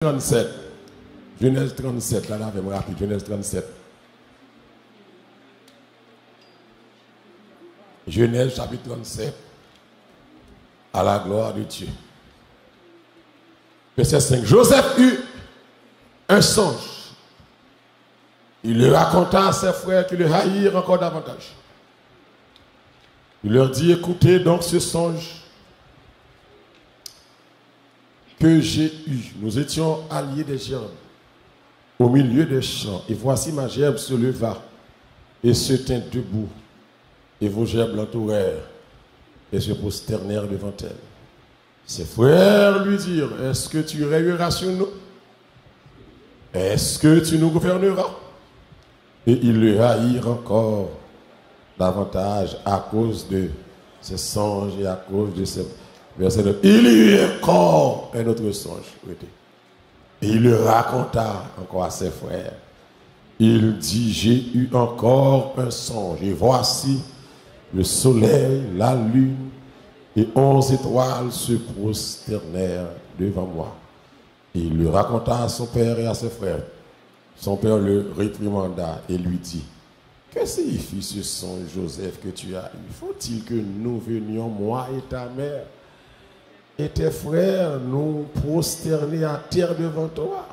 37. Genèse 37, là, je vais me rappeler, Genèse 37. Genèse chapitre 37. À la gloire de Dieu. Verset 5. Joseph eut un songe. Il le raconta à ses frères qui le haïrent encore davantage. Il leur dit, écoutez donc ce songe que j'ai eu. Nous étions alliés des gerbes au milieu des champs. Et voici ma gerbe se leva et se tint debout. Et vos gerbes l'entourèrent et se prosternèrent devant elle. Ses frères lui dirent, est-ce que tu règneras sur nous? Est-ce que tu nous gouverneras? Et ils le haïrent encore davantage à cause de ces songes et à cause de ces... Verset 9. Il y eut encore un autre songe. Et il le raconta encore à ses frères. Il dit, j'ai eu encore un songe. Et voici le soleil, la lune et 11 étoiles se prosternèrent devant moi. Et il le raconta à son père et à ses frères. Son père le réprimanda et lui dit, que signifie ce songe, Joseph, que tu as eu? Faut-il que nous venions, moi et ta mère, et tes frères, nous prosterner à terre devant toi?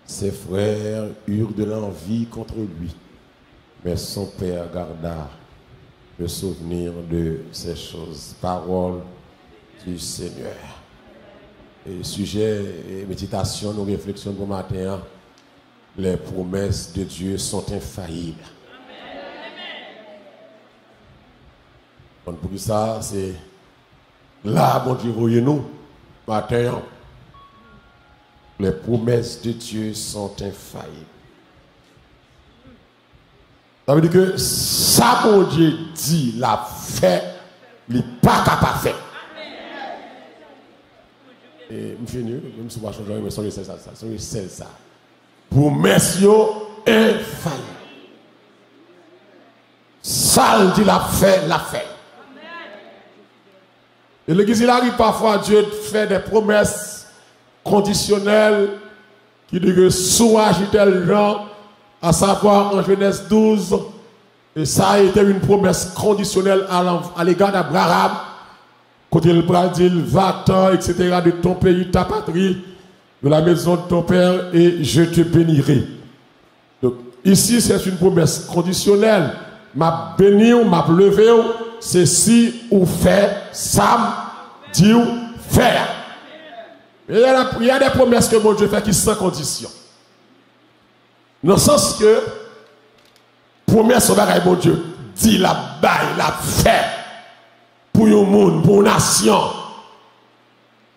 Ses frères eurent de l'envie contre lui, mais son père garda le souvenir de ces choses. Parole du Seigneur. Et sujet et méditation, nos réflexions pour matin, les promesses de Dieu sont infaillibles. Donc pour ça, c'est là, bon Dieu, voyez-nous, matin, les promesses de Dieu sont infaillibles. Ça veut dire que ça, bon Dieu dit, l'a fait, il n'est pas capable de faire. Et je finis, je ne sais pas changer, mais c'est ça. Promesses infaillibles. Ça, il dit, l'a fait, l'a fait. Et l'église, il arrive parfois, Dieu fait des promesses conditionnelles qui disent que soit tel genre, à savoir en Genèse 12, et ça a été une promesse conditionnelle à l'égard d'Abraham, quand il dit, va-t'en, etc., de ton pays, ta patrie, de la maison de ton père, et je te bénirai. Donc, ici, c'est une promesse conditionnelle. M'a béni ou m'a levé, c'est si ou fait, Sam, dit ou faire. Il y a des promesses que mon Dieu fait qui sont sans condition. Dans le sens que, promesse au bagage, mon Dieu, dit la baille, la fait, pour un monde, pour une nation,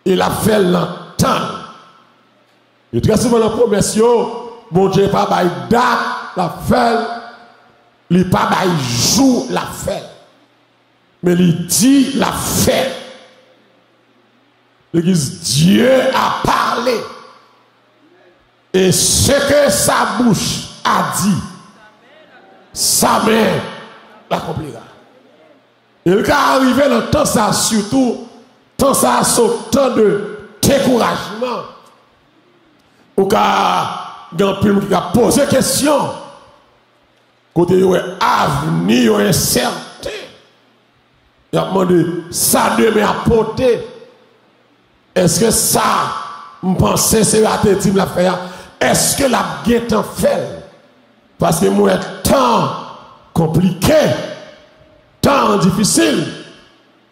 et la fait l'entendre. Et très souvent, la promesse, mon Dieu, pas baille date, la fait, il pas baille jour, la fait. Mais il dit la fait. L'église, Dieu a parlé. Et ce que sa bouche a dit, sa main l'accomplira. Et quand arrivé dans le temps, ça surtout, temps ça, temps de découragement, ou quand il a posé question, côté il y a avenir incertain, il a demandé ça demain à porter. Est-ce que ça, je pensais, c'est la tête la faire? Est-ce que la guette en fait? Parce que moi, temps compliqué, temps difficile,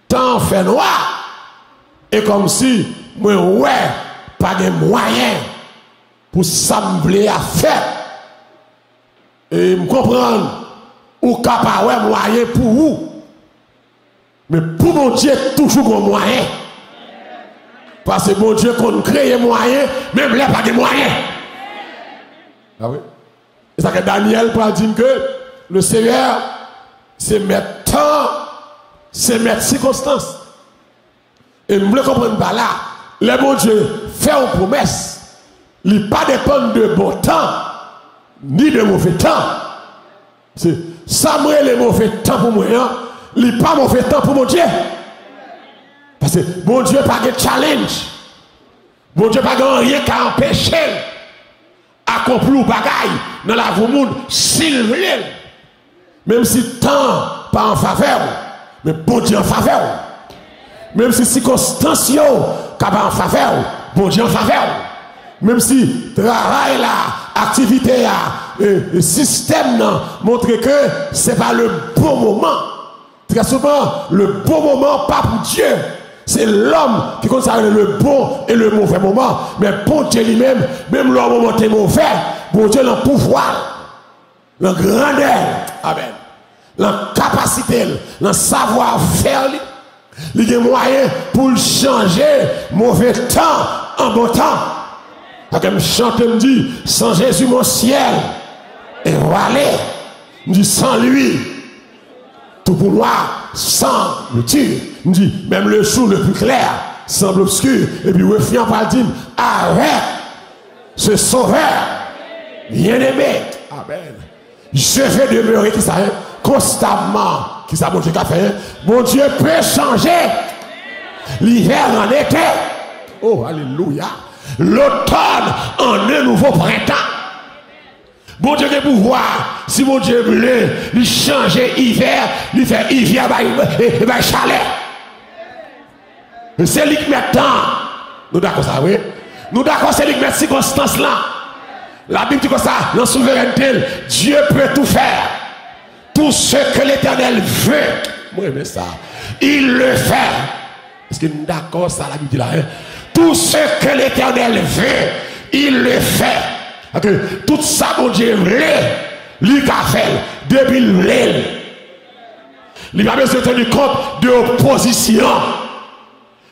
temps fait noir, et comme si, moi, ouais, pas de moyens pour s'assembler à faire. Et me comprendre, ou capable de moyen pour vous. Mais pour mon Dieu, toujours un moyen. Parce que mon Dieu, qu'on crée moyen, même là, pas de moyens. Ah oui? C'est ça que Daniel peut dire que le Seigneur, c'est mettre temps, c'est mettre circonstance. Et nous ne comprenons pas là. Le bon Dieu fait une promesse. Il ne pas dépendre de bon temps, ni de mauvais temps. C'est ça, moi, le mauvais temps pour moi. Il n'est pas mauvais temps pour mon Dieu. Parce que mon Dieu n'a pas de challenge. Bon Dieu pas rien qu'à empêcher accomplir bagaille dans la vie monde s'il veut. Même si temps pas en faveur, mais bon Dieu en faveur. Même si circonstances pas en faveur, bon Dieu en faveur. Même si travail là, activité là, le système montre que c'est pas le bon moment. Très souvent, le bon moment pas pour Dieu. C'est l'homme qui concerne le bon et le mauvais moment. Mais pour Dieu lui-même, même le moment est mauvais, pour Dieu le pouvoir, la grandeur, amen, la capacité, le savoir-faire, il y a moyen pour changer mauvais temps en bon temps. Comme chante me dit, sans Jésus mon ciel est voilé. Me dit sans lui, tout pour moi sans le tue. Me dit même le jour le plus clair semble obscur. Et puis refiant par dire avec ce sauveur bien-aimé. Amen. Je vais demeurer qui ça constamment qui ça mon Dieu qu'a fait. Mon Dieu peut changer l'hiver en été. Oh alléluia. L'automne en un nouveau printemps. Bon Dieu de pouvoir, si mon Dieu veut, lui changer hiver, lui faire hiver, il va chalet. C'est lui qui met temps. Nous d'accord ça, oui? Nous d'accord, c'est lui qui met circonstances là. La Bible dit comme ça, dans la souveraineté, Dieu peut tout faire. Tout ce que l'Éternel veut. Moi, j'aime ça. Il le fait. Est-ce que nous d'accord ça, la Bible dit là, hein? Tout ce que l'Éternel veut, il le fait. Parce que tout ça, mon Dieu, lui a fait depuis l'aile. Il n'a pas besoin de tenir compte de l'opposition.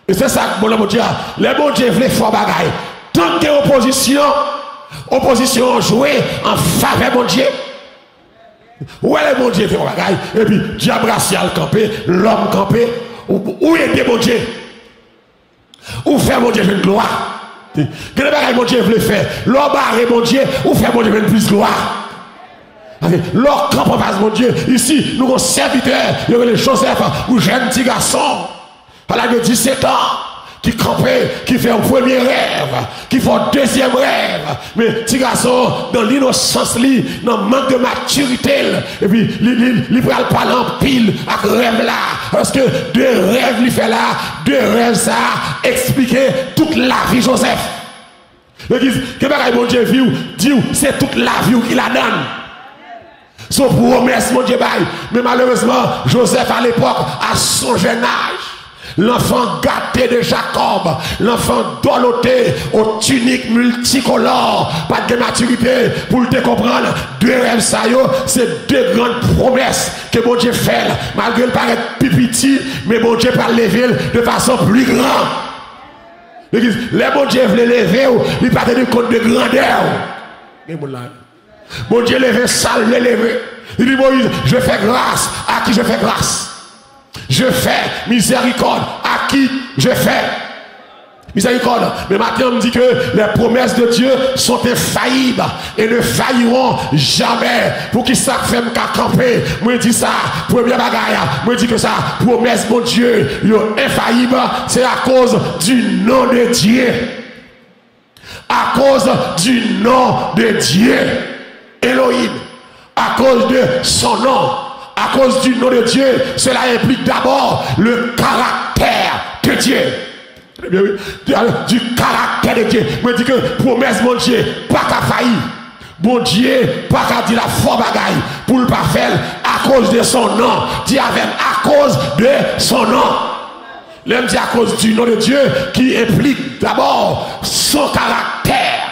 Et c'est ça que mon Dieu, les bon Dieu veulent faire bagaille. Tant que opposition jouée en faveur de mon Dieu. Où est le bon Dieu fait bagaille? Et puis, diable racial campé, l'homme campé. Où est mon Dieu? Où fait mon Dieu une gloire? Quel est mon Dieu veut faire? L'homme barré mon Dieu, où fait mon Dieu une plus gloire? L'homme camp mon Dieu. Ici, nous avons serviteur, il y a le Joseph, ou jeune petit garçon, à l'âge de 17 ans, qui campait, qui fait un premier rêve, qui fait un deuxième rêve. Mais petit garçon, dans l'innocence, dans le manque de maturité, et puis il prend le parler en pile avec rêve là. Parce que deux rêves, il fait là, deux rêves ça, expliquer toute la vie Joseph. L'église, que mon Dieu dit, c'est toute la vie qu'il la donne. Son promesse, mon Dieu, mais malheureusement, Joseph à l'époque, à son jeune âge, l'enfant gâté de Jacob, l'enfant doloté aux tuniques multicolores, pas de maturité pour te comprendre. Deux rêves, ça c'est deux grandes promesses que mon Dieu fait, malgré le paraître petit, mais mon Dieu peut lever de façon plus grande. Les bon Dieu veut lever, il ne pas tenir compte de grandeur. Mon Dieu levé, sale, levé. Il dit Moïse, je fais grâce. À qui je fais grâce? Je fais miséricorde. À qui je fais miséricorde? Mais maintenant, on me dit que les promesses de Dieu sont infaillibles et ne failliront jamais. Pour qui ça fait me camper? Moi, je dis ça, première bagaille. Moi, je dis que ça, promesse, mon Dieu, infaillible, c'est à cause du nom de Dieu. À cause du nom de Dieu. Elohim, à cause de son nom, à cause du nom de Dieu, cela implique d'abord le caractère de Dieu. Du caractère de Dieu. Je dis que promesse, mon Dieu, pas qu'à faillir. Mon Dieu, pas qu'à dire la faux bagaille pour le pas faire à cause de son nom. Dis avec à cause de son nom. L'homme dit à cause du nom de Dieu qui implique d'abord son caractère.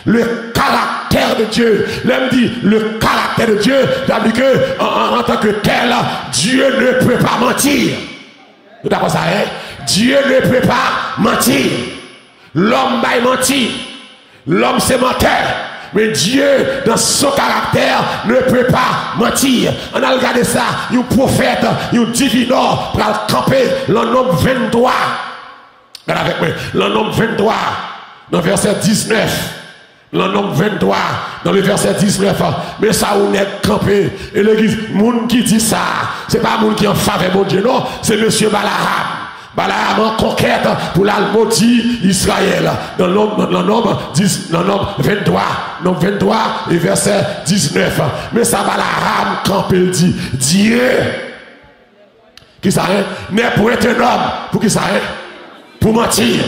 Le caractère de Dieu. L'homme dit le caractère de Dieu, c'est-à-dire que en tant que tel, Dieu ne peut pas mentir. Vous d'accord ça, hein? Dieu ne peut pas mentir. L'homme va mentir. L'homme c'est menteur. Mais Dieu, dans son caractère, ne peut pas mentir. On a regardé ça, un prophète, un divineur, pour camper le nombre 23. Regardez avec moi, le nombre 23, dans le verset 19. Le nombre 23, dans le verset 19, mais ça on est campé. Et l'église, monde qui dit ça, c'est pas monde qui en faveur mon Dieu, non, c'est monsieur Balaham. Balaam en conquête pour la maudit Israël. Dans nombre 23, nombre 23 et verset 19. Mais ça Balaam quand il dit, Dieu, qui ça est, n'est pour être un homme, pour qui ça est, pour mentir.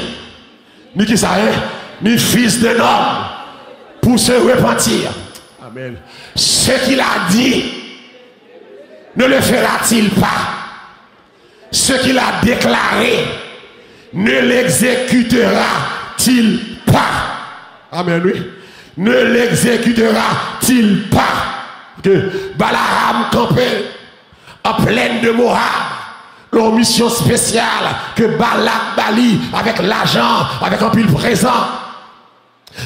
Ni qui ça est, ni fils d'un homme, pour se repentir. Amen. Ce qu'il a dit, ne le fera-t-il pas? Ce qu'il a déclaré, ne l'exécutera-t-il pas? Amen, oui. Ne l'exécutera-t-il pas? Que Balaam campait en plaine de Moab, leur mission spéciale que Balak Bali avec l'argent, avec un pile présent,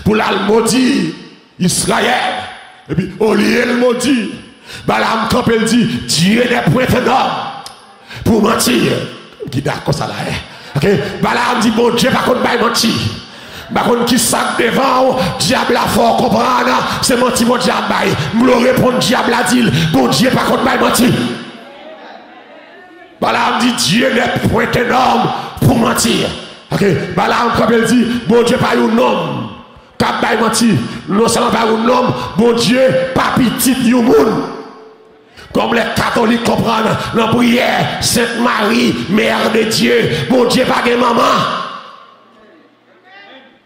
pour la maudire Israël. Et puis, au lieu de maudire, Balaam campait, il dit, Dieu n'est point un homme pour mentir. Qui d'accord ça là, hein? Ok? Balaam dit, bon Dieu, par contre, pas mentir. Par contre, qui sac devant, diable a fort comprendre, c'est menti, mon diable. Je me répondre, diable a dit, bon Dieu, par contre, pas mentir. Balaam dit, Dieu n'est point un homme pour mentir. Ok? Balaam, comme il dit, bon Dieu, pas un homme. Cap pas mentir. Non seulement pas un homme, bon Dieu, pas petit, un monde. Comme les catholiques comprennent, dans la prière, Sainte Marie, Mère de Dieu, bon Dieu, pas de maman.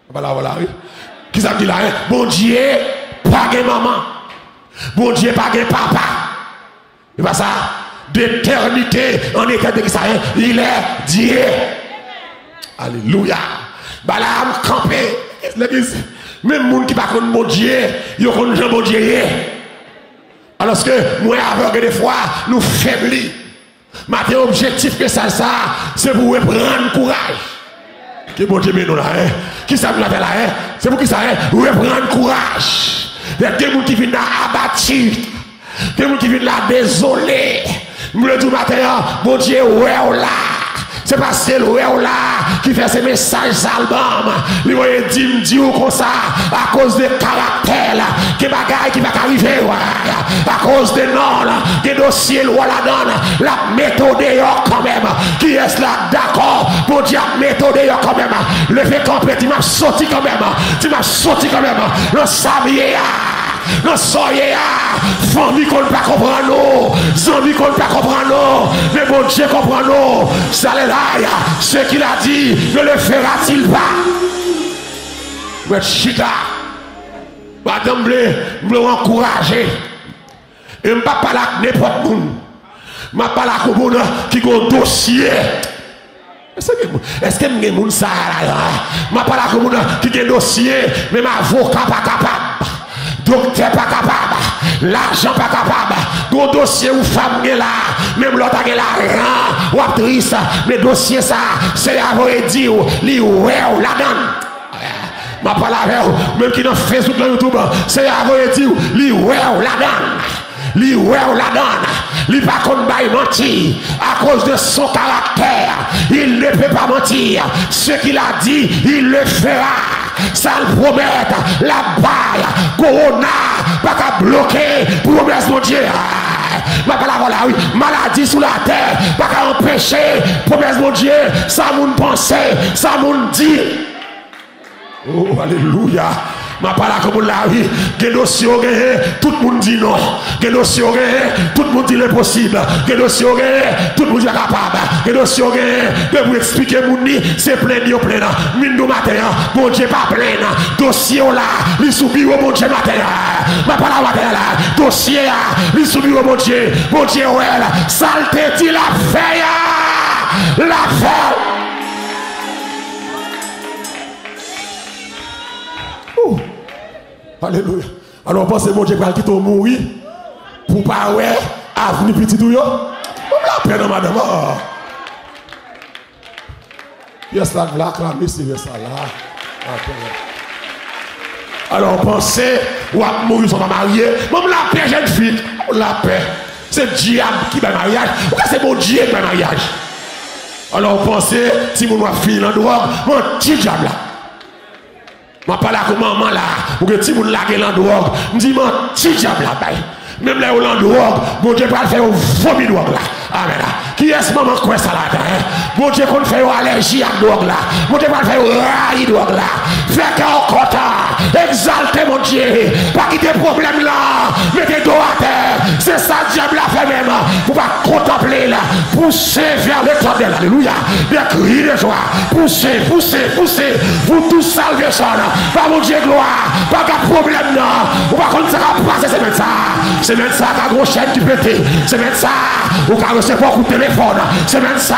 Voilà, oui. Qui ça dit là, hein? Bon Dieu, pas de maman. Bon Dieu, pas de papa. C'est pas ça? D'éternité en éternité, ça, hein? Il est Dieu. Alléluia. Balaam campé. L'église, même les gens qui ne connaissent pas mon Dieu, ils connaissent pas mon Dieu. Alors que moi, aveugle des fois, nous faiblis. Mais objectif que ça, c'est pour reprendre courage. Qui bon Dieu, nous là, hein? Qui ça nous là, hein? C'est pour qui ça, hein? Reprendre courage. Il y a des gens qui viennent là abattus. Des gens qui viennent là désolés. Le du matin, bon Dieu, ouais, là. C'est pas celle là qui fait ces messages albums. Il va dire comme ça à cause des caractères que bagaille qui va arriver à cause des noms des dossiers loi la donne la méthode quand même qui est là d'accord pour dire méthode quand même le fait camper tu m'as sorti quand même le savier non soyez famille qu'on ne pas comprendre zombies qu'on ne pas comprendre mais bon Dieu comprend nous ça là ce qu'il a dit ne le fera-t-il pas mais chita madame me encourager et je ne pas parler à n'importe qui je ne parle à quelqu'un qui a un dossier. Est-ce que je ne ça je ne parle à quelqu'un qui a un dossier même avocat pas capable docteur pas capable, l'argent pas capable, gros dossier ou femme là, même l'autre a l'argent ou actrice, mais dossier ça, c'est avoir dit li ouais la donne. Ma parole avec même qui dans Facebook dans YouTube, c'est avoir dit li ouais la donne. Li ouais la donne. Li pas qu'on baille mentir à cause de son caractère. Il ne peut pas mentir. Ce qu'il a dit, il le fera. Ça le promet, la baille, corona, pas qu'à bloquer, promesse mon Dieu. Ma parole oui, maladie sous la terre, pas qu'à empêcher, promesse mon Dieu, ça moun penser, ça moun dit. Oh, alléluia. Ma parole comme là, oui, que dossier tout le monde dit non. Que dossier tout le monde dit l'impossible. Que dossier tout le monde dit capable. Que dossier que vous expliquer mon ni, c'est plein de plein. Mine du matin, bon Dieu pas plein. Dossier là, il subit au bon Dieu matin. Ma parole matin là, dossier là, il subit au bon Dieu. Bon Dieu, ouais, saleté dit la feuille. La feuille. Alléluia. Alors pensez mon Dieu qui t'a mourir pour pas ouais avenir petit tout yo. On la peine madame. Yes la clamer c'est ça là. Alors pensez ou à mourir sans marier, même la paix jeune fille, la paix. C'est diable qui va mariage. Ou c'est mon Dieu qui va mariage. Alors pensez si mon fille dans drogue, mon petit diable là. Je parle à maman là, pour que si vous laguez dans drogue, je dis, mon petit diable là, même là où l'on drogue, mon Dieu va faire un vomi drogue là. Amen. Qui est-ce maman quoi ça là? Mon Dieu qu'on fait allergie à drogue là. Mon Dieu qu'on fait raille drogue là. Fait qu'en content, exaltez mon Dieu. Pas quitter problème là. Mettez dos à terre. C'est ça diable a fait même. Vous pas contempler là. Poussez vers l'éternel. Alléluia. Bien crier de joie. Poussez. Vous tous salvez ça là. Pas mon Dieu gloire. Pas de problème là. Vous pas contre ça va passer. C'est même ça. C'est même ça qu'à gros chaîne qui pète. C'est même ça. Vous pouvez recevoir coup de téléphone. C'est même ça.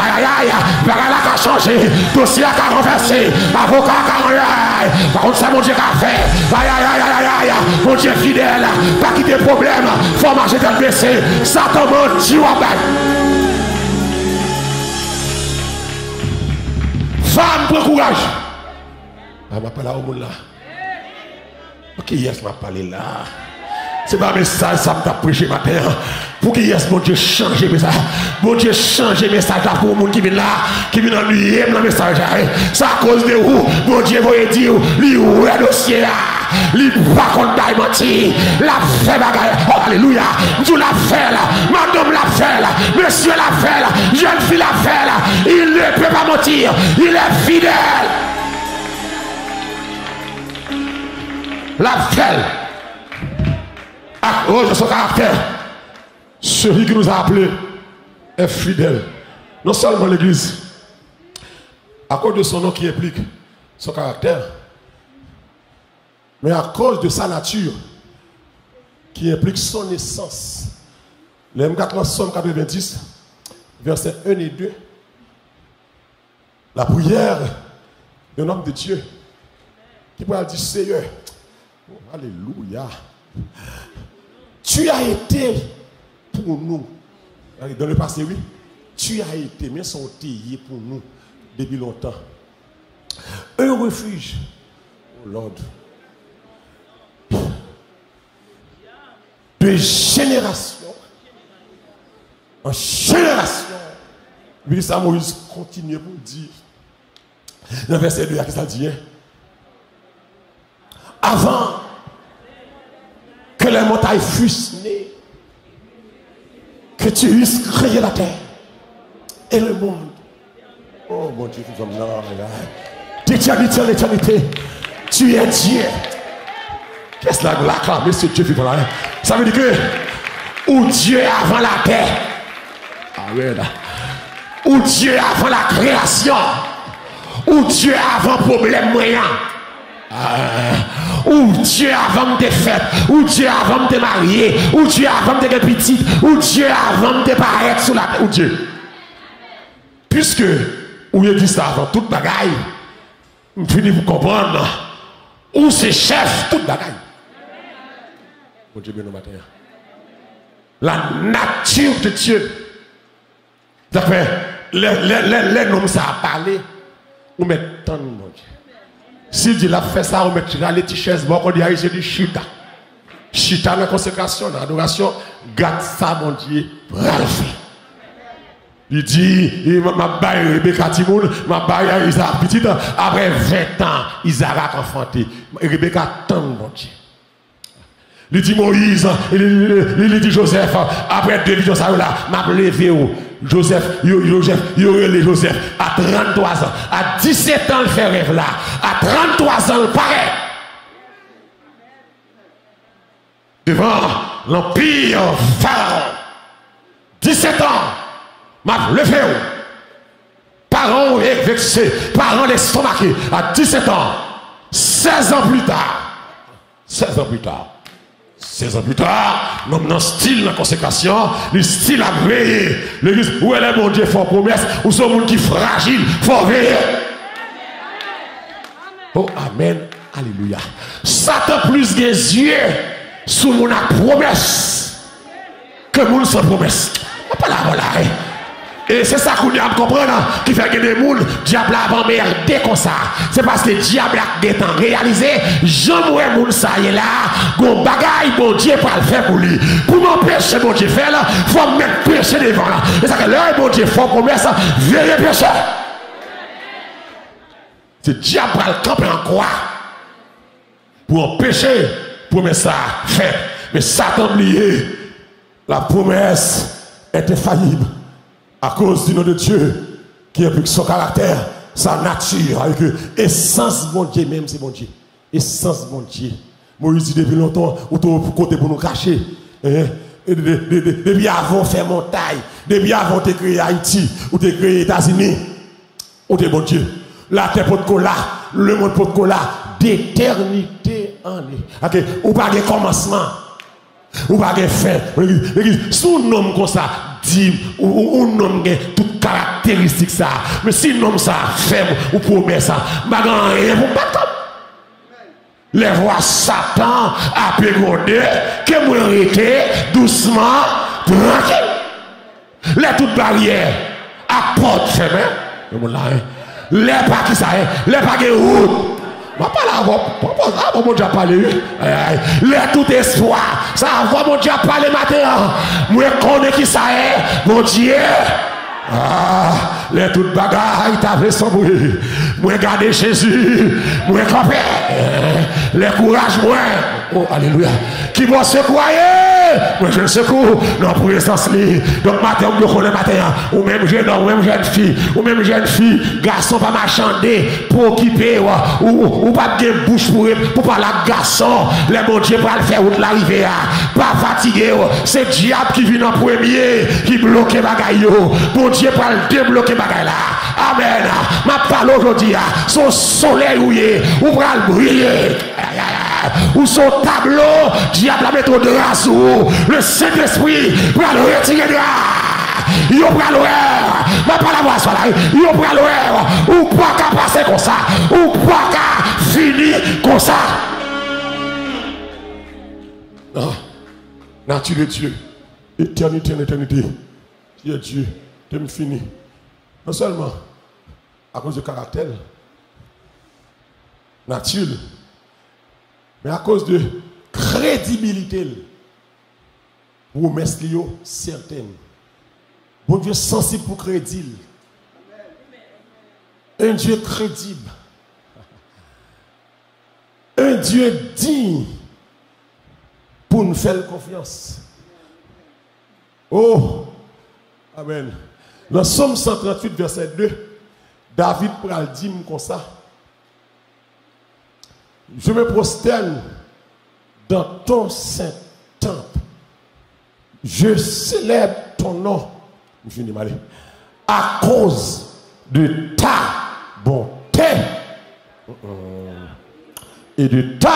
Aïe aïe aïe. Bagala qui a changé. Dossier qui a renversé. Avocat qui a renversé. Par contre, ça, mon Dieu qui a fait. Aïe aïe aïe aïe aïe. Mon Dieu fidèle. Pas quitter problème. Faut marcher dans le baisser. Satan menti ou abat. Femme, prends courage. Ah, je m'appelle là au monde là. Ok, yes, m'a parlé là. C'est pas un message, ça m'a prêché matin. Pour que yes, mon Dieu change le message. Mon Dieu change le message là pour le monde qui vient là, qui vient ennuyer le message. C'est à cause de vous, mon Dieu va dire, lui ou le dossier là. Lui pas contre d'aille mentir. La fait bagaille. Oh, alléluia. Tout la fait là. Madame la fait là. Monsieur la fait là. Jeune fille la fait là. Il ne peut pas mentir. Il est fidèle. La fait. À cause de son caractère, celui qui nous a appelés est fidèle. Non seulement l'église, à cause de son nom qui implique son caractère, mais à cause de sa nature qui implique son essence. Le M4 Somme 90, versets 1 et 2, la prière d'un homme de Dieu qui pourra dire Seigneur, oh, alléluia. Tu as été pour nous. Dans le passé, oui. Tu as été, mais sont taillés pour nous depuis longtemps. Un refuge. Oh Lord. De génération en génération. Oui, ça, Moïse continue pour dire. Dans le verset 2, qu'est-ce que ça dit? Avant que les montagnes fussent nées, que tu eusses créé la terre et le monde. Oh mon Dieu, nous sommes là, d'éternité en éternité, tu es Dieu. Qu'est-ce que la clame, c'est Dieu vivant là? Ça veut dire que, ou Dieu avant la terre, ou Dieu avant la création, ou Dieu avant problème moyen. Ou Dieu avant de faire, ou Dieu avant de marier, ou Dieu avant de faire petite, ou Dieu avant de paraître sur la terre, ou Dieu. Puisque, ou il dit ça avant toute bagaille, vous finissez pour comprendre, ou c'est chef toute bagaille. Mon Dieu, bien au matin. La nature de Dieu. D'après, les noms ça a parlé, ou met tant de mon Dieu. Si Dieu a fait ça, on met les t-shirts, bon, on dit, c'est du chita. Chita dans la consécration, dans l'adoration, garde ça, mon Dieu, ralph. Il dit, ma baille Rebecca Timoun, ma baille Isaac petite, après 20 ans, Isaac enfanté. Rebecca tant, mon Dieu. Il dit Moïse, il dit Joseph, après 2 visions, ça là, m'a levé Joseph, Joseph, à 33 ans, à 17 ans, il fait rêve là, à 33 ans, il paraît. Devant l'empire pharaon, 17 ans, m'a levé. Parents vexés, parents estomaqués, à 17 ans, 16 ans plus tard, 16 ans plus tard, 16 ans plus tard, nous avons un style de consécration, le style à veiller. L'église, où est mon Dieu, fort promesse, où sont les gens qui sont fragiles, fort veiller. Oh, amen, alléluia. Satan plus des yeux sur mon promesse que mon sans promesse. Pas là, voilà. Et c'est ça qu'on a à comprendre, qui fait que des gens, diable avant merdé comme ça. C'est parce que le diable a des temps réalisé, j'aimerais moun ça y est là, gon bagaille, bon Dieu pour le faire pour lui. Pour m'empêcher, bon Dieu faire là, il faut mettre péché devant là. Et ça que là, bon Dieu, faut promesse, veuillez péché. C'est diable pour le camper en quoi? Pour empêcher, promesse ça fait. Mais Satan oublié, la promesse est infaillible. À cause du nom de Dieu, qui est plus que son caractère, sa nature, avec essence bon Dieu même, c'est bon Dieu. Essence bon Dieu. Moïse dit depuis longtemps, ou pour côté pour nous cacher. Depuis avant faire montagne, depuis avant de créer Haïti, ou de créer États-Unis, ou de bon Dieu. La terre pour cola, le monde pour cola, d'éternité en lui. Okay. Ou pas de commencement, ou pas de fin. Sous nom comme ça, dit, ou nom toute caractéristique ça. Mais si nom ça, ferme, ou promet ça, bagan rien pour pas. Les voix Satan à pégoder, que vous arrêtez doucement, tranquille. Les toutes barrières à porte fermée. Les pas qui ça est, les pas qui route. Je ne vais pas là, mon Dieu a parlé. Les tout espoir, ça va, mon Dieu a parlé matin. Moi, je connais qui ça est, mon Dieu. Ah, les toutes bagailles, t'as fait son bruit. Moi, garder Jésus. Moi, camper. Les courage, moi. Oh, alléluia. Qui vont se croire? Moi, je secours dans pour essence. Donc, matin, on me connaît matin. Ou même jeune homme, ou même jeune fille. Ou même jeune fille. Garçon, pas marchander. Pour occuper. Ou pas de bouche pour parler à garçon. Les bon Dieu pour le faire où de l'arrivée. Pas fatigué. C'est le diable qui vient en premier. Qui bloque les bagailles. Bon Dieu pour le débloquer les bagailles là. Amen. Ma parole aujourd'hui. Son soleil ou pour le briller. Ou son tableau, diable a mettre de grâce ou le Saint-Esprit pour le retirer de là. Il y a pas l'horaire, ma pas la voix soit là. Il y a pas l'horaire, ou pas qu'à passer comme ça, ou pas qu'à finir comme ça. Non, nature de Dieu, éternité en éternité. Dieu est Dieu, t'es fini. Non seulement à cause du caractère, nature. Mais à cause de crédibilité, promesse certaine. Bon Dieu sensible pour crédible. Un Dieu crédible. Un Dieu digne pour nous faire confiance. Oh, amen. Dans Somme 138, verset 2, David pral dire comme ça. Je me prosterne dans ton saint temple. Je célèbre ton nom. Je finis mal. À cause de ta bonté et de ta.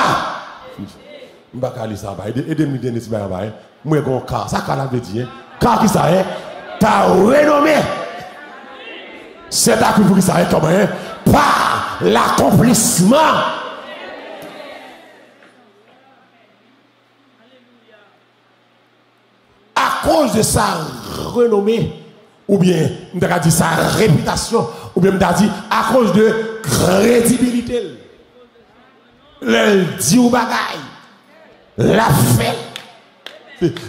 Je ne vais pas ça. Aidez-moi à donner ce bagage. Moi, j'ai un car. Ça, car veut dire. Car qui ça est? Ta renommée. C'est ta pour qui ça est comment? Par l'accomplissement. À cause de sa renommée, ou bien, on a dit sa réputation, ou bien, on a dit à cause de crédibilité. Le dit ou bagaille, la fait.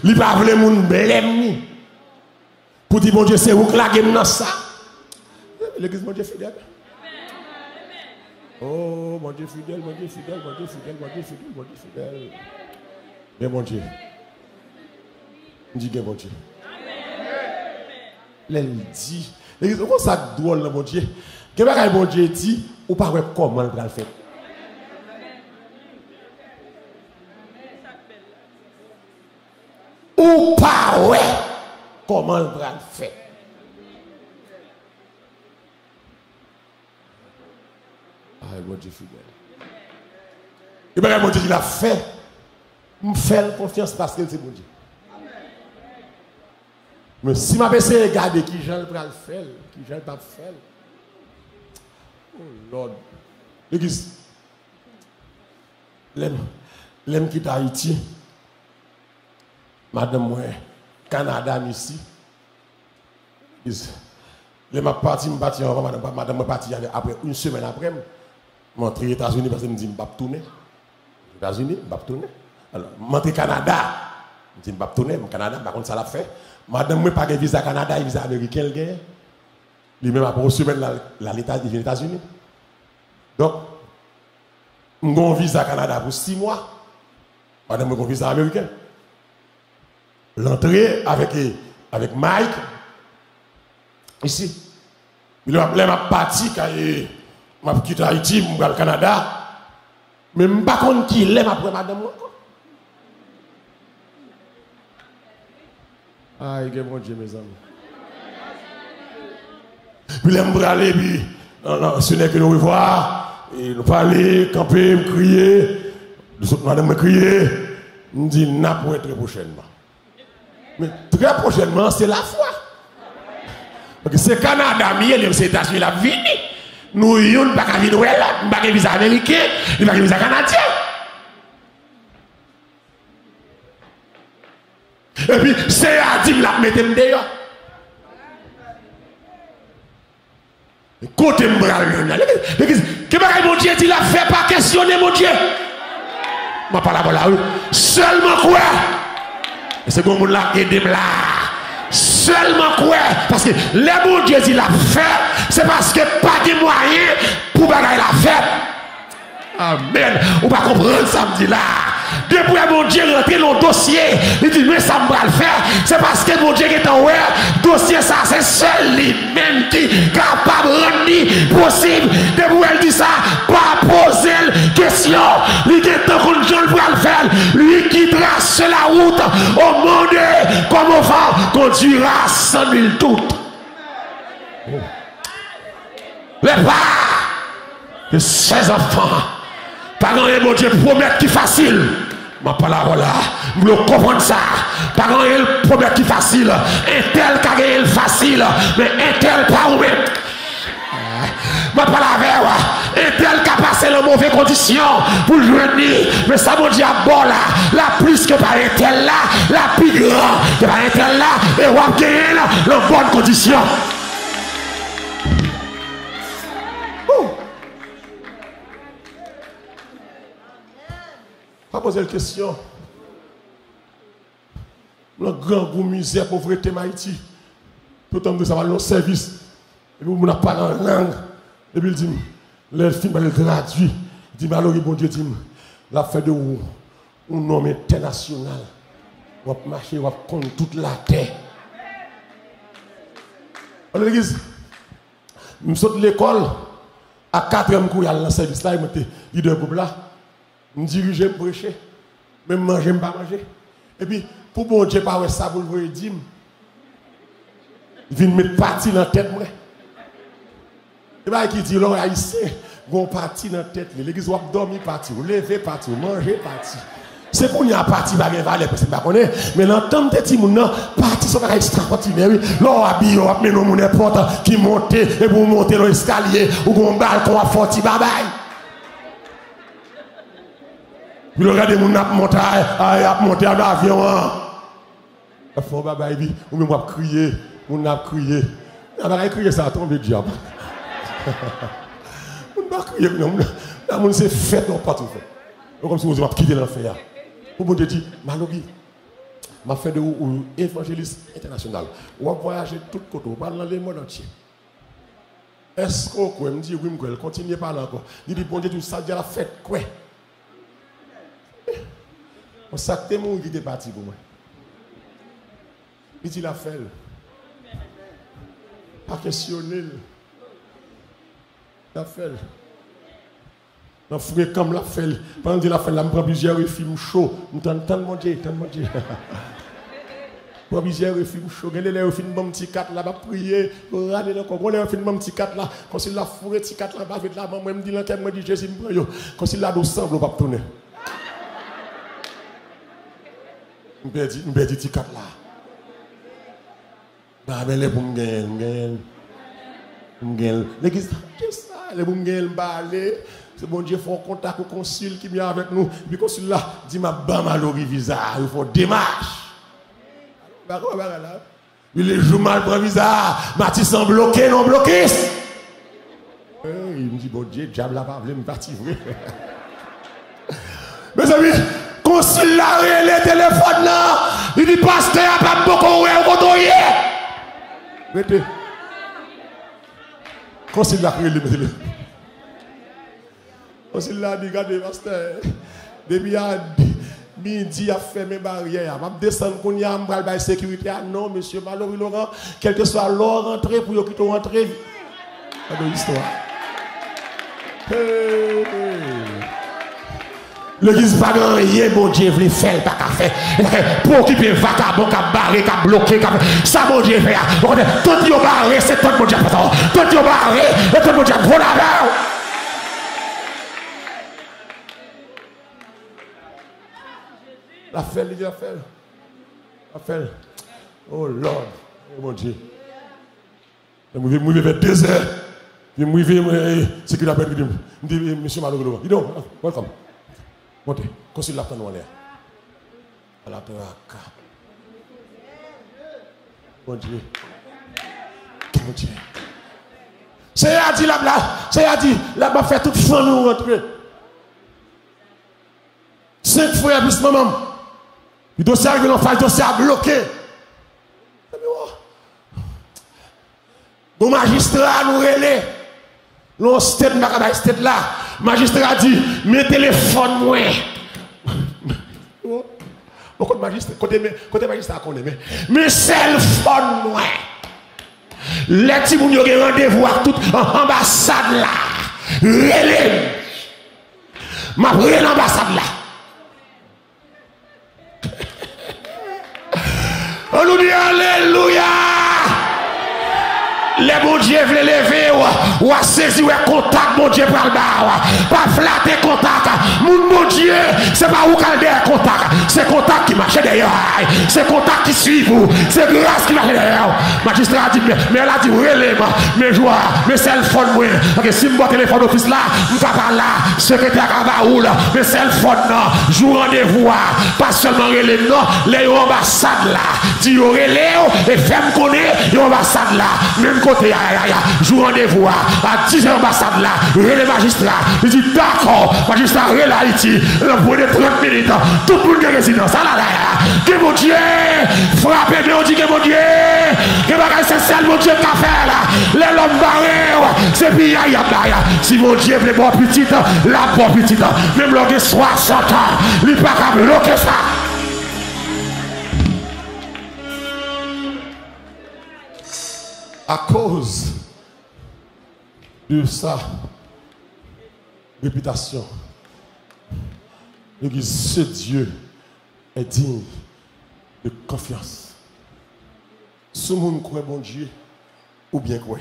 Il va pas le monde blême. Pour dire, bon Dieu, c'est où que la game dans ça. L'église, mon Dieu fidèle. Oh, mon Dieu fidèle, mon Dieu fidèle, mon Dieu fidèle, mon Dieu fidèle, mon Dieu fidèle. Mais mon Dieu. Dit bon Dieu. Elle dit, comment ça drôle le bon Dieu? Qu'est-ce que bon Dieu dit ou pas comment il va le faire? Ou pas comment il va le faire? Ah, bon Dieu fidèle. Et bien, bon Dieu, il a fait. Me faire confiance parce que c'est bon Dieu. Mais si ma personne regarde qui j'en vais faire, qui j'en vais pas faire. Oh Lord. L'église. L'aime qui est Haïti. Madame moi, Canada ici. Les ma parti me parti avant madame me parti après une semaine après. Je suis aux États-Unis parce que je me dis je vais tourner. Aux États-Unis, je vais tourner. Alors, je suis au Canada. Je dis je vais tourner, au Canada, par contre ça l'a fait. Madame, moi, pas de visa Canada, visa américain, lui-même, après une semaine, l'État des États-Unis. Donc, je suis un visa Canada pour 6 mois. Madame, je suis un visa américain. L'entrée avec Mike, Ici. Il a parti quand m'a quitté Haïti, je vais au Canada. Mais je ne sais pas qui l'aime après madame. Aïe, que bon Dieu, mes amis. Puis je vais aller, puis ce n'est que nous revoir, et nous parler, camper, crier. Madame me crier, me dit, n'a pas très prochainement. Mais très prochainement, c'est la foi. Parce que c'est Canada, c'est États-Unis, la vie. Nous, nous ne pouvons pas venir, nous ne pouvons pas visa américain, nous ne pouvons pas visa canadien. Et puis, c'est à dire, la mettez d'ailleurs. Côté m'bral, que bagaille mon Dieu dit, la fait pas questionner mon Dieu. Je parle là, seulement quoi? C'est comme on l'a aidé là. Seulement quoi? Parce que les bon Dieu dit la fait, c'est parce que pas de moyens pour bagaille la fait. Amen. On va comprendre samedi là. Depuis que mon Dieu rentre dans le dossier, il dit mais ça me va le faire. C'est parce que mon Dieu est en haut. Dossier ça, c'est seul lui-même qui est capable de rendre possible. Depuis qu'elle dit ça, pas poser question. Il est temps qu'on va le faire. Lui qui trace la route au monde comme on va conduira 100 000 toutes. Les pas de ses enfants. Pas grand mon Dieu promet qui facile. Ma parole là, vous comprenez ça. Pas grand promet qui facile. Un tel qui a gagné facile, mais un tel pas ou même. Ma parole avec un tel qui a passé les mauvaises conditions pour joindre, mais ça mon Dieu a bon là, la plus que par un tel là, la plus grande que par un tel là, et on a gagné dans bonnes conditions. Pas poser la question. Le grand goût, misère, pauvreté, Haïti. Tout le temps, ça va dans le service. Et puis, on n'a pas dans la langue. Et puis, il dit, le film va le traduire. Il dit, mais alors, bon Dieu, dit, la fête de vous, un nom international. On va marcher, on va prendre toute la terre. On l'église. Je saute de l'école. À 4e cours, il y a le service là, il m'a dit, leader groupe là. Je me dirige, je me prêcher. Même manger, je ne pas manger. Et puis, pour bon Dieu, pas ça, vous le voyez, dire. Il vient mettre parti dans la tête. Et bien, il dit, là, haïtien, vous parti dans la tête. L'église, vous dormir parti, vous lever parti, vous manger parti. C'est pour nous à partir de la valeur, parce que je ne connais pas. Mais l'entendre de petit monde, parti sur un extraordinaire. Là, on habille, on met nos n'importe qui monte, et vous montez dans l'escalier, ou un balcon à forti, bye bye. Puis le regardez mon ap monter à l'avion. Il faut baba dit ou même on crier, on a crié. On va crier ça tombe le diable. On va crier non, là on c'est fait non pas tout fait. Comme si vous avez quitté l'enfer. Pour bon Dieu dit Malogi m'a fait de ou évangéliste international. On va voyager tout côté, on va dans le monde entier. Est-ce qu'on me dit oui, me continue à parler encore. Il dit bon Dieu ça dit la fête quoi? On s'acte mon qui était parti pour moi. Il dit la fait. Pas questionner. La fait. Dans frère comme la fait. Pendant que la fait, là, je prends plusieurs films chauds. Je t'entends mon Dieu, Je prends plusieurs films chauds. Je les films mon petit 4 là, je prier. Je regarde encore. Je les films mon petit 4 là. Quand il a fourré petit 4 là, je vais là, moi me dit l'enquête, me dit Jésus me prend. Quand il a dos semble, on va tourner. Je me dis, là. Bah, mais les boum gagnent. L'église, qu'est-ce que ça? Les boum gagnent, c'est bon Dieu, il faut un contact au consul qui vient avec nous. Le consul là, dit ma bam à visa, il faut démarche. Il est jour mal pour visa, Mathis en bloqué, non bloqué. Il me dit, bon Dieu, diable là, pas, je vais me partir. Mes amis, consul là, les téléphones là, il dit, pasteur, pas beaucoup, ouais, mettez. Consul là, il dit, consul là, dit, regardez, pasteur, depuis Midi a fermé barrière. Je descendre qu'on y a un sécurité. Non, monsieur Mallory Laurent, quel que soit l'heure rentrée pour que tu rentres. C'est de l'histoire. L'église pas rien, mon Dieu, veut faire, pas qu'à faire. Pour occuper vagabond, qu'à barrer, qu'à bloquer, ça, mon Dieu, fait. Tout le monde barré, c'est tout le monde qui a fait. Tout le monde barré, et tout le monde qui a fait. La fait, il a fait. La fait. Oh Lord, oh mon Dieu. Je me vers 2 heures. Je me vais, c'est qu'il a perdu. Je dis, monsieur Malogro, dis donc, welcome. Montez, consulte la peine en l'air. À la traque. Mon Dieu. Mon Dieu. C'est à dire là, c'est à dire, là-bas, fait toute famille nous rentrer. 5 frères plus maman. Le dossier arrive en face, le dossier a bloqué. Bon magistrat nous relais. L'on state là. Magistrat dit, mes téléphones moi. Côté magistrat qu'on aime. Mais téléphone moi. Les petits moun yo gen rendez-vous à toute ambassade là. Relais. Ma prenne l'ambassade là. On nous dit alléluia. Les bon Dieu veulent lever ou à saisir ou contact mon Dieu par le bas. Pas flatter contact. Mon Dieu, c'est pas où qu'elle derrière contact. C'est contact qui marche derrière. C'est contact qui suit vous. C'est grâce qui marche derrière. Magistrat a dit, mais elle a dit, relève, mais joie, mais c'est le phone moi. Ok, si mon téléphone office là, je pas là, secrétaire Kavaoul, mais c'est le phone non. Joue rendez-vous, pas seulement relève, non, les ambassades là. Tu relève et fais-moi connaître l'ambassade là. Même côté, joue rendez-vous à 10 ambassades là, relève magistrat. Il dit, d'accord, magistrat, relève Haïti, pour les 30 minutes, tout le monde est résident. Ça là, que mon Dieu, frappez, mais on dit que mon Dieu, que c'est celle mon Dieu qui a fait là. Les hommes barrés, c'est puis si mon Dieu veut bon petite, la bonne petite, même l'homme 60 ans, il n'est pas capable de bloquer ça. À cause de sa réputation, l'église, ce Dieu est digne de confiance. Ce monde croit bon Dieu ou bien croit.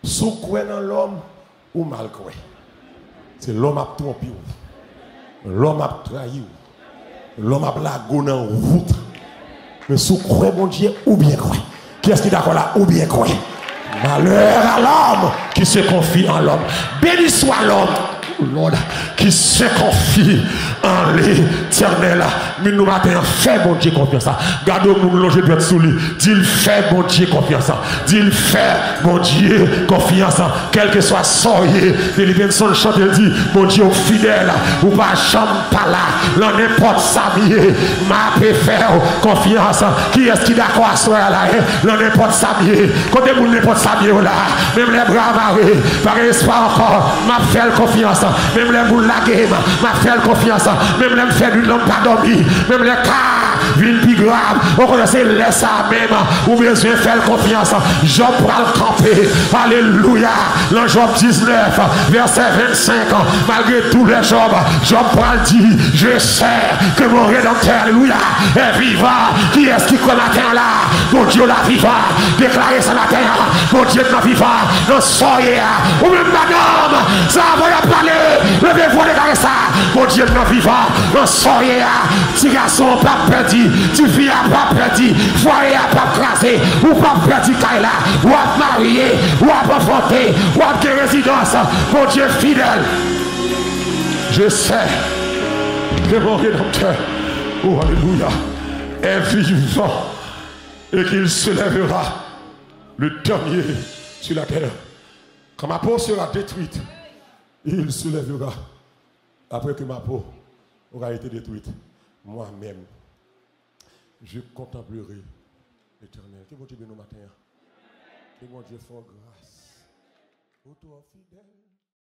Sous croit dans l'homme ou mal croit. C'est l'homme a trompé, l'homme a trahi, l'homme a blagué dans route. Mais sous croit bon Dieu ou bien croit. Qui est-ce qui est d'accord là ou bien croit? Malheur à l'homme qui se confie en l'homme. Béni soit l'homme, Lord, qui se confie en l'éternel. Mais nous matin, fais mon Dieu confiance. Gardons-nous loger de sous lui. Dis-le, fais mon Dieu confiance. Dis-le, fais mon Dieu confiance. Quel que soit soyez, il son chante, il dit, mon Dieu fidèle, ou pas chambre pas là, l'on n'importe ça, m'a fait faire confiance. Qui est-ce qui d'accord à soi là? L'on n'importe ça, côté vous n'importe ça, là, même les bras marrés, par espoir encore, m'a fait confiance. Même les boules la game, m'a fait confiance. Même les fait du l'homme pas dormi, même les cas, ville plus grave, on connaît laisse ça même, ou bien je fais confiance. Job va le camper, alléluia. Dans Job 19, verset 25, malgré tous les Job, Job va le dire, je sais que mon rédempteur, alléluia, est vivant. Qui est-ce qui croit matin là? Mon Dieu la vivant, déclaré ce matin, mon Dieu la vivant, non soyez, ou même madame, ça va parler, levez-vous déclarer ça, mon Dieu la vivant, non soyez, si garçon pas perdu, tu fille pas perdu, foyer pas crasé, ou pas perdu Kaila, ou à marié, ou à enfanté, ou à de résidence, mon Dieu fidèle. Je sais que mon rédempteur, oh alléluia, est vivant et qu'il se lèvera le dernier sur la terre. Quand ma peau sera détruite, il se lèvera après que ma peau aura été détruite. Moi-même, je contemplerai l'éternel. Que mon Dieu bénisse nous matin. Que mon Dieu fasse grâce. Ô toi fidèle.